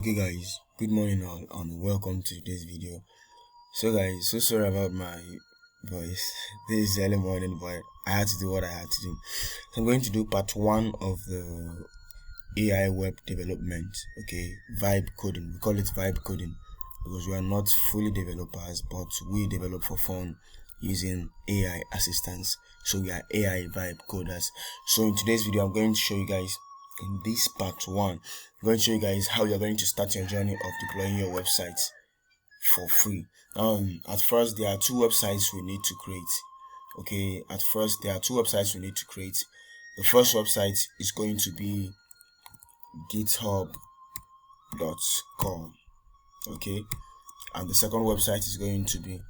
Okay guys, good morning all and welcome to today's video. So guys, so sorry about my voice. This is early morning, but I had to do what I had to do. So I'm going to do part 1 of the AI web development. Okay, vibe coding. We call it vibe coding because we are not fully developers, but we develop for fun using AI assistants. So we are AI vibe coders. So in today's video, I'm going to show you guys in this part 1, I'm going to show you guys how you're going to start your journey of deploying your website for free. At first, there are two websites we need to create. Okay, at first, there are two websites we need to create. The first website is going to be github.com. Okay, and the second website is going to be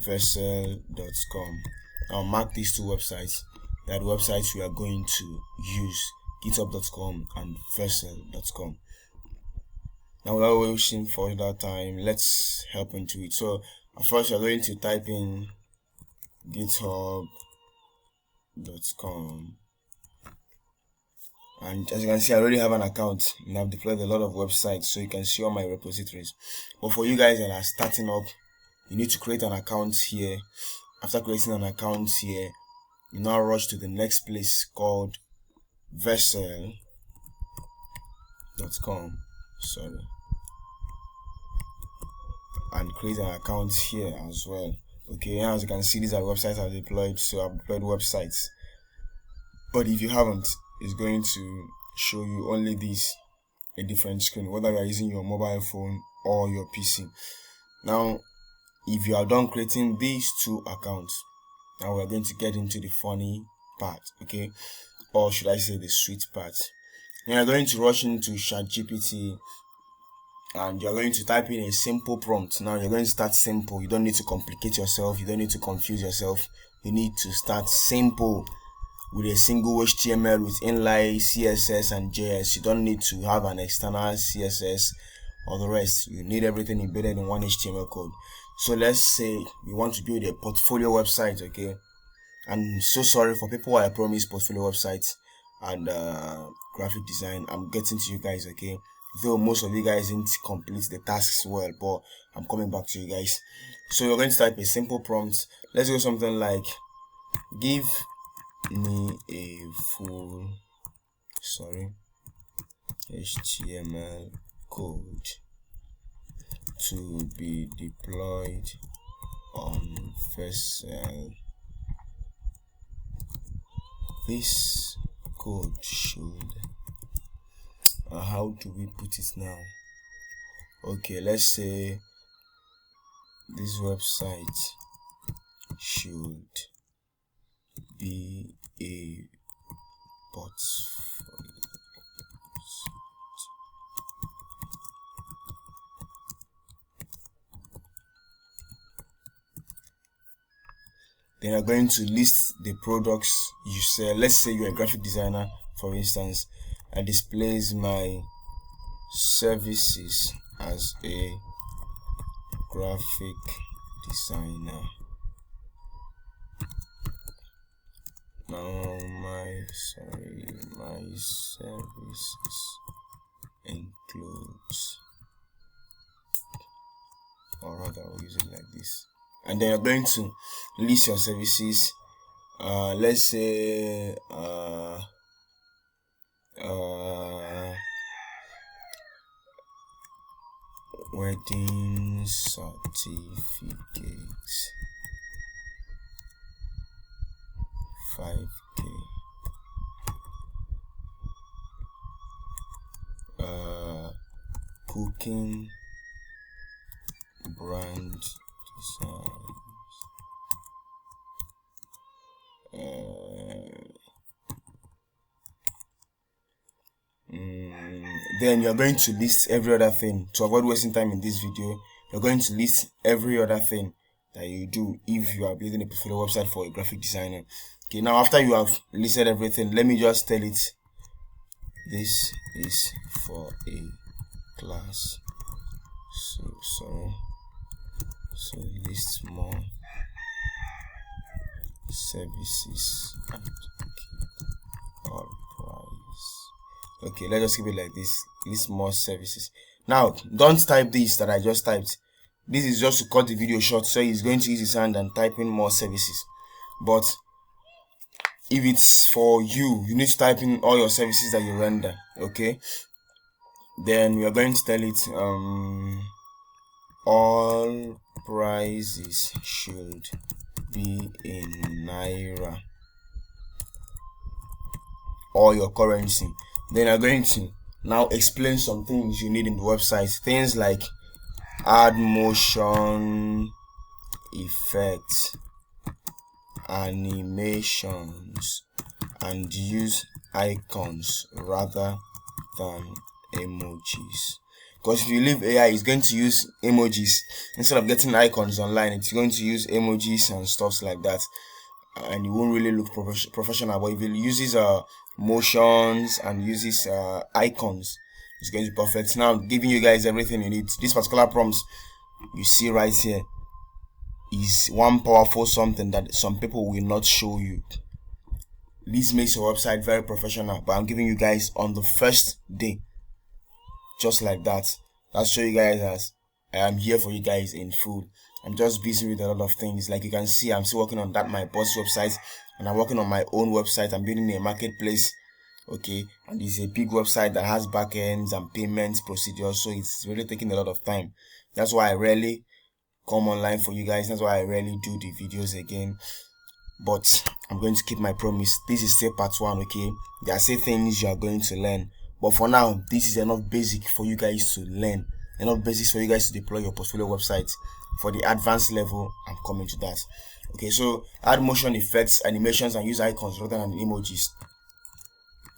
vercel.com. Now mark these two websites. They are the websites we are going to use, github.com and vercel.com. Now without wasting further time, let's hop into it. So first you're going to type in github.com, and as you can see, I already have an account and I've deployed a lot of websites, so you can see all my repositories. But for you guys that are starting up, you need to create an account here. After creating an account here, you now rush to the next place called vercel.com. And create an account here as well. Okay, as you can see, these are websites I've deployed. So I've deployed websites, but if you haven't, it's going to show you only this, a different screen, whether you are using your mobile phone or your PC. Now if you are done creating these two accounts, now we are going to get into the funny part, okay, or should I say the sweet part. You are going to rush into ChatGPT and you're going to type in a simple prompt. Now you're going to start simple. You don't need to complicate yourself, you don't need to confuse yourself. You need to start simple with a single HTML with inline CSS and JS. You don't need to have an external CSS or the rest. You need everything embedded in one HTML code. So let's say we want to build a portfolio website. Okay, I'm so sorry for people I promised portfolio websites and graphic design. I'm getting to you guys, okay, though most of you guys didn't complete the tasks well, but I'm coming back to you guys. So you're going to type a simple prompt. Let's go something like, give me a full HTML code to be deployed on Vercel. This code should how do we put it now? Okay, let's say this website should be a portfolio. Then you're going to list the products you sell. Let's say you're a graphic designer, for instance. I displays my services as a graphic designer. Now my services includes, or rather I'll use it like this. And then you're going to list your services. Let's say wedding certificate 5k, cooking brand designs, then you're going to list every other thing. To avoid wasting time in this video, you're going to list every other thing that you do if you are building a portfolio website for a graphic designer. Okay, now after you have listed everything, let me just tell it, this is for a class. So list more services and keep all price. Okay, let's just keep it like this, list more services. Now don't type this that I just typed. This is just to cut the video short, so he's going to use his hand and type in more services. But if it's for you, you need to type in all your services that you render. Okay, then we are going to tell it all prices should be in Naira or your currency. Then I'm going to now explain some things you need in the website. Things like add motion effects, animations, and use icons rather than emojis. Because if you leave AI, it's going to use emojis instead of getting icons online. It's going to use emojis and stuff like that, and it won't really look professional. But if it uses motions and uses icons, it's going to be perfect. Now giving you guys everything you need. This particular prompt you see right here is one powerful something that some people will not show you. This makes your website very professional, but I'm giving you guys on the first day, just like that. I'll show you guys as I am here for you guys in full. I'm just busy with a lot of things. Like you can see, I'm still working on that my boss website, and I'm working on my own website. I'm building a marketplace, okay, and it's a big website that has backends and payments procedures, so it's really taking a lot of time. That's why I rarely come online for you guys. That's why I rarely do the videos again. But I'm going to keep my promise. This is still part 1, okay? There are still things you are going to learn, but for now, this is enough basic for you guys to learn, enough basics for you guys to deploy your portfolio website. For the advanced level, I'm coming to that. Okay, so add motion effects, animations, and use icons rather than emojis.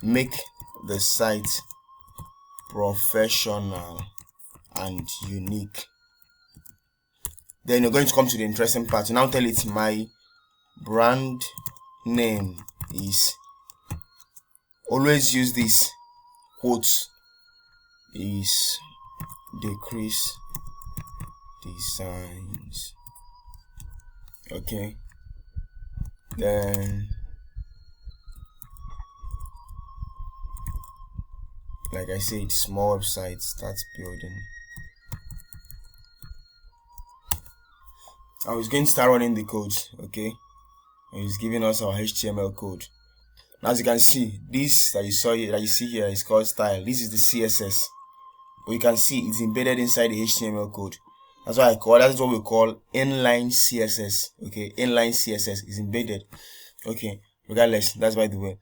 Make the site professional and unique. Then you're going to come to the interesting part. Now tell it my brand name is, always use this quotes, is Decrease Designs. Okay, then like I said, small website starts building. I was going to start running the code, okay, and he's giving us our HTML code. Now, as you can see, this that you saw here, that you see here, is called style. This is the CSS, but you can see it's embedded inside the HTML code. That's what we call inline CSS. Okay, inline CSS is embedded. Okay, regardless, that's by the way.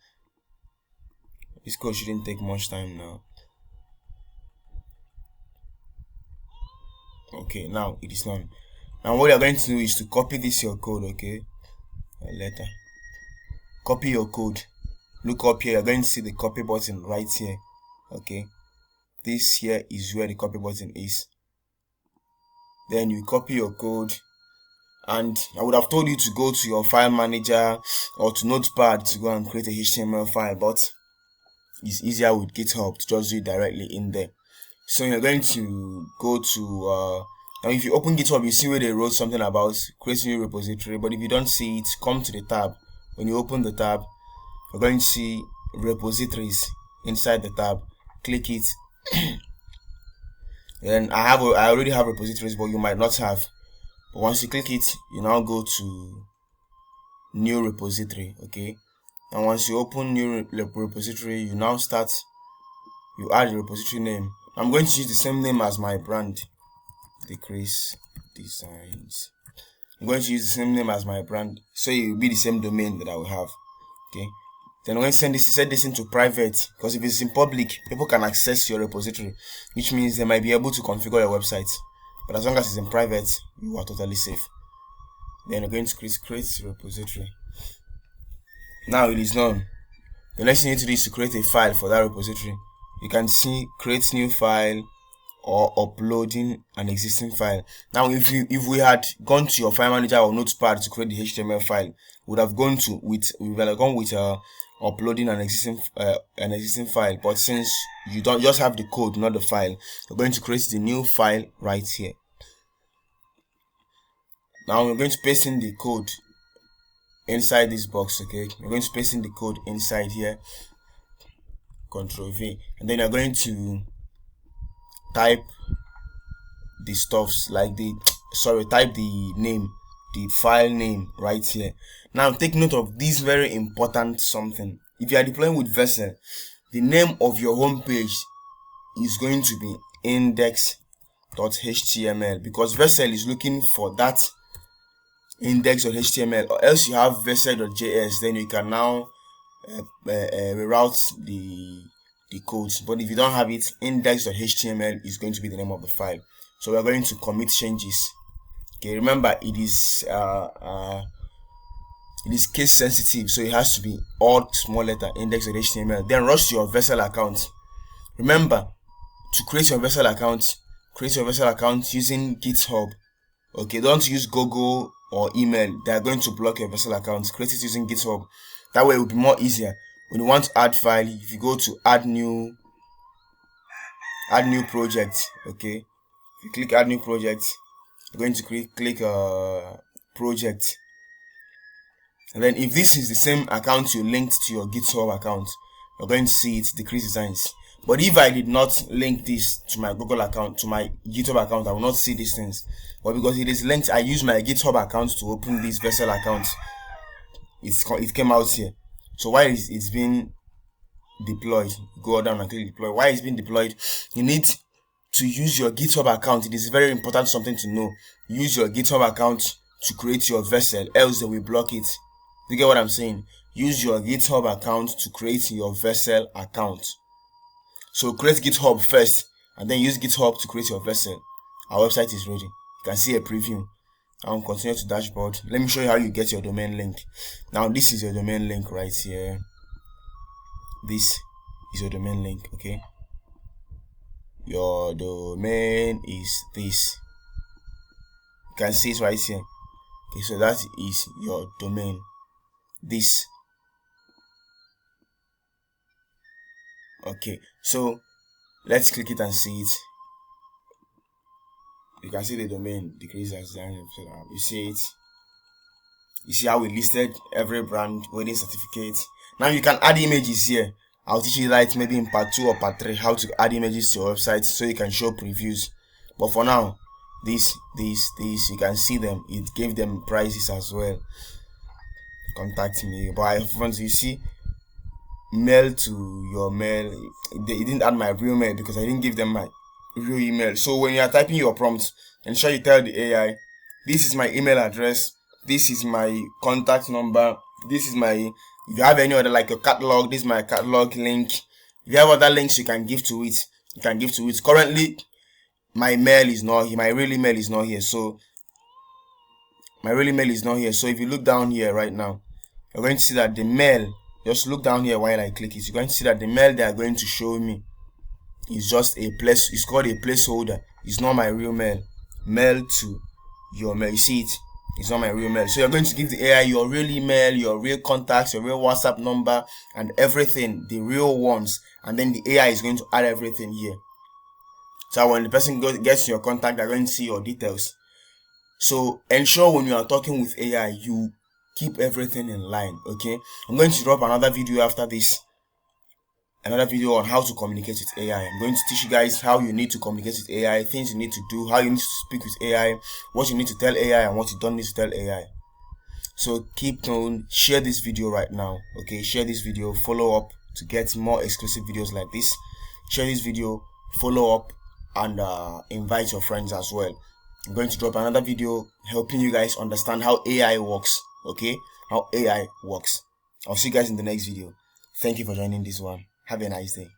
This code shouldn't take much time now. Okay, now it is done. Now what you're going to do is to copy this your code, okay? Later. Copy your code. Look up here, you're going to see the copy button right here. Okay. This here is where the copy button is. Then you copy your code, and I would have told you to go to your file manager or to Notepad to go and create a HTML file, but it's easier with GitHub to just do it directly in there. So you're going to go to now if you open GitHub, you see where they wrote something about create new repository, but if you don't see it, come to the tab. When you open the tab, you're going to see repositories inside the tab. Click it. Then I already have repositories, but you might not have. But once you click it, you now go to new repository, okay? And once you open new repository, you now add the repository name. I'm going to use the same name as my brand, Decrease Designs. I'm going to use the same name as my brand, so it will be the same domain that I will have. Okay. Then I'm going to set this into private, because if it's in public, people can access your repository, which means they might be able to configure your website. But as long as it's in private, you are totally safe. Then I'm going to create repository. Now it is done. The next thing you need to do is to create a file for that repository. You can see create new file or uploading an existing file. Now if we had gone to your file manager or Notepad to create the HTML file, we would have gone with uploading an existing file. But since you don't just have the code, not the file, we're going to create the new file right here. Now we're going to paste in the code inside this box. Okay, we're going to paste in the code inside here. Ctrl V, and then you're going to type the stuffs like type the name, the file name right here. Now take note of this very important something. If you are deploying with Vercel, the name of your home page is going to be index.html, because Vercel is looking for that index.html, or else you have Vercel.js, then you can now reroute the codes. But if you don't have it, index.html is going to be the name of the file. So we're going to commit changes. Okay, remember it is case sensitive, so it has to be all small letter index.html. Then rush to your Vercel account. Remember to create your Vercel account. Create your Vercel account using GitHub. Okay, don't use Google or email. They are going to block your Vercel account. Create it using GitHub. That way it will be more easier. When you want to add file, if you go to add new project, okay, if you click add new project, you're going to click project, and then if this is the same account you linked to your GitHub account, you're going to see it decrease designs. But if I did not link this to my Google account, to my GitHub account, I will not see these things. But because it is linked, I use my GitHub account to open this Vercel account. It came out here. So why it's been deployed? Go down and click deploy. Why it's been deployed? You need to use your GitHub account. It is very important, something to know. Use your GitHub account to create your Vercel, else they will block it. You get what I'm saying? Use your GitHub account to create your Vercel account. So create GitHub first, and then use GitHub to create your Vercel. Our website is ready. You can see a preview. I'll continue to dashboard. Let me show you how you get your domain link. Now this is your domain link right here. This is your domain link, okay? Your domain is this. You can see it right here. Okay, so that is your domain. This. Okay, so let's click it and see it. You can see the domain decrease as you see it. You see how we listed every brand, wedding certificate. Now you can add images here. I'll teach you that maybe in part 2 or part 3 how to add images to your website so you can show previews. But for now, these you can see them. It gave them prices as well. Contact me. But you see, mail to your mail. It didn't add my real mail because I didn't give them my real email. So when you are typing your prompt, ensure you tell the AI, this is my email address, this is my contact number, this is my, if you have any other like your catalog, this is my catalog link. If you have other links you can give to it, you can give to it. Currently my mail is not here, my real email is not here, so my real email is not here. So if you look down here right now, you're going to see that the mail, just look down here while I click it, you're going to see that the mail they are going to show me is just a place, it's called a placeholder. It's not my real mail. Mail to your mail, you see it, it's not my real mail. So you're going to give the AI your real email, your real contacts, your real WhatsApp number, and everything, the real ones, and then the AI is going to add everything here. So when the person gets your contact, they're going to see your details. So ensure when you are talking with AI, you keep everything in line, okay? I'm going to drop another video after this, another video on how to communicate with AI. I'm going to teach you guys how you need to communicate with AI, things you need to do, how you need to speak with AI, what you need to tell AI and what you don't need to tell AI. So keep on, share this video right now, okay? Share this video, follow up to get more exclusive videos like this. Share this video, follow up, and invite your friends as well. I'm going to drop another video helping you guys understand how AI works, okay? How AI works. I'll see you guys in the next video. Thank you for joining this one. Have a nice day.